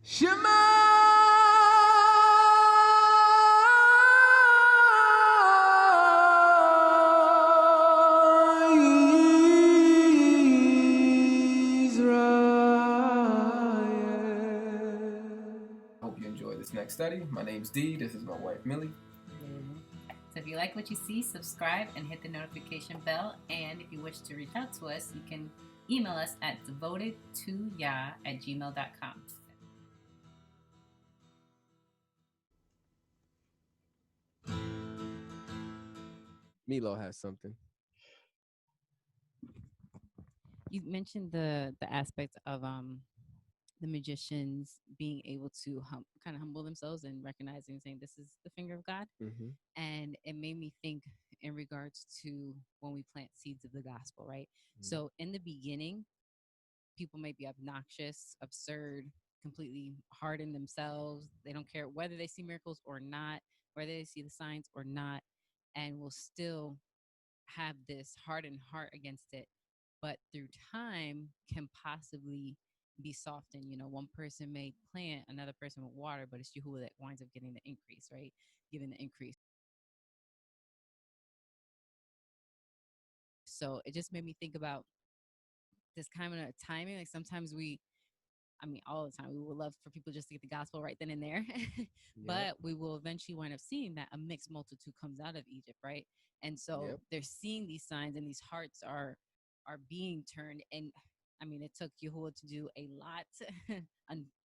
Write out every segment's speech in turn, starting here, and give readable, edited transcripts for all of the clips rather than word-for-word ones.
Shema Israel. Hope you enjoy this next study. My name's Dee. This is my wife, Millie. So if you like what you see, subscribe and hit the notification bell. And if you wish to reach out to us, you can email us at devotedtoyah@gmail.com. Milo has something. You mentioned the aspect of the magicians being able to kind of humble themselves and recognizing and saying this is the finger of God. Mm-hmm. And it made me think in regards to when we plant seeds of the gospel, right? Mm-hmm. So in the beginning, people may be obnoxious, absurd, completely harden themselves. They don't care whether they see miracles or not, whether they see the signs or not, and will still have this hardened heart against it. But through time can possibly be softened. You know, one person may plant, another person with water, but it's Yahuwah that winds up getting the increase, right? Giving the increase. So it just made me think about this kind of timing. Like sometimes all the time, we would love for people just to get the gospel right then and there. But we will eventually wind up seeing that a mixed multitude comes out of Egypt, right? And so they're seeing these signs and these hearts are being turned. And I mean, it took Yahuwah to do a lot,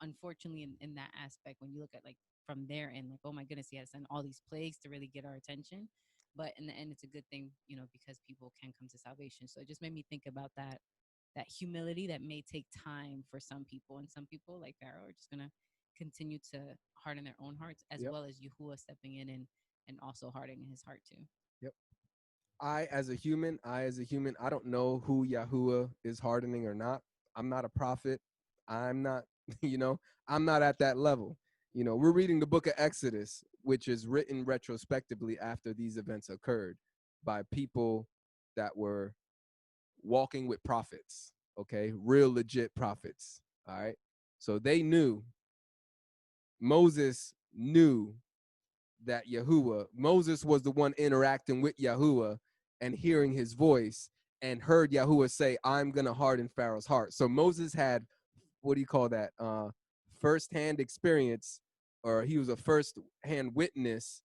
unfortunately, in that aspect. When you look at like from there and like, oh my goodness, he had to send all these plagues to really get our attention. But in the end, it's a good thing, you know, because people can come to salvation. So it just made me think about that humility that may take time for some people, and some people like Pharaoh are just gonna continue to harden their own hearts, as well as Yahuwah stepping in and also hardening his heart too. Yep. I as a human, I don't know who Yahuwah is hardening or not. I'm not a prophet. I'm not, I'm not at that level. We're reading the book of Exodus, which is written retrospectively after these events occurred by people that were walking with prophets, okay? Real legit prophets, all right? So they knew, Moses knew that Moses was the one interacting with Yahuwah and hearing his voice and heard Yahuwah say, I'm going to harden Pharaoh's heart. So Moses had, what do you call that? Firsthand experience, or he was a first-hand witness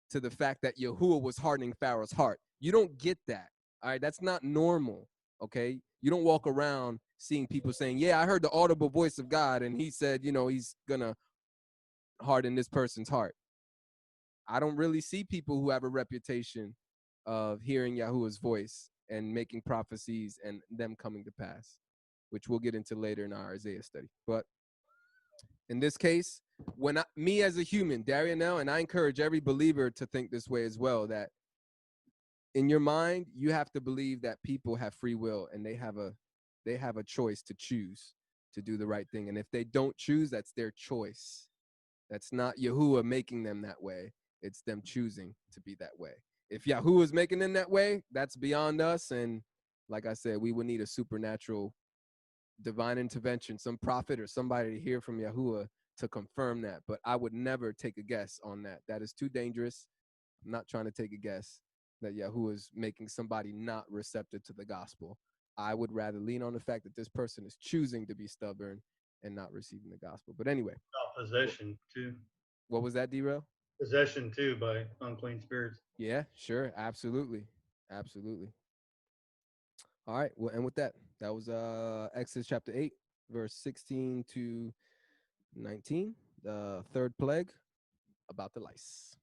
to the fact that Yahuwah was hardening Pharaoh's heart. You don't get that, all right? That's not normal, okay? You don't walk around seeing people saying, yeah, I heard the audible voice of God, and he said, he's going to harden this person's heart. I don't really see people who have a reputation of hearing Yahuwah's voice and making prophecies and them coming to pass, which we'll get into later in our Isaiah study. But in this case, me as a human, Darianel, and I encourage every believer to think this way as well, that in your mind, you have to believe that people have free will and they have a choice to choose to do the right thing. And if they don't choose, that's their choice. That's not Yahuwah making them that way. It's them choosing to be that way. If Yahuwah is making them that way, that's beyond us. And like I said, we would need a supernatural divine intervention, some prophet or somebody to hear from Yahuwah to confirm that. But I would never take a guess on that. That is too dangerous. I'm not trying to take a guess that Yahuwah is making somebody not receptive to the gospel. I would rather lean on the fact that this person is choosing to be stubborn and not receiving the gospel. But anyway. Possession too. What was that, D-Rail? Possession too by unclean spirits. Yeah, sure. Absolutely. Absolutely. All right. Well, and with that, that was Exodus chapter 8, verse 16 to 19, the third plague about the lice.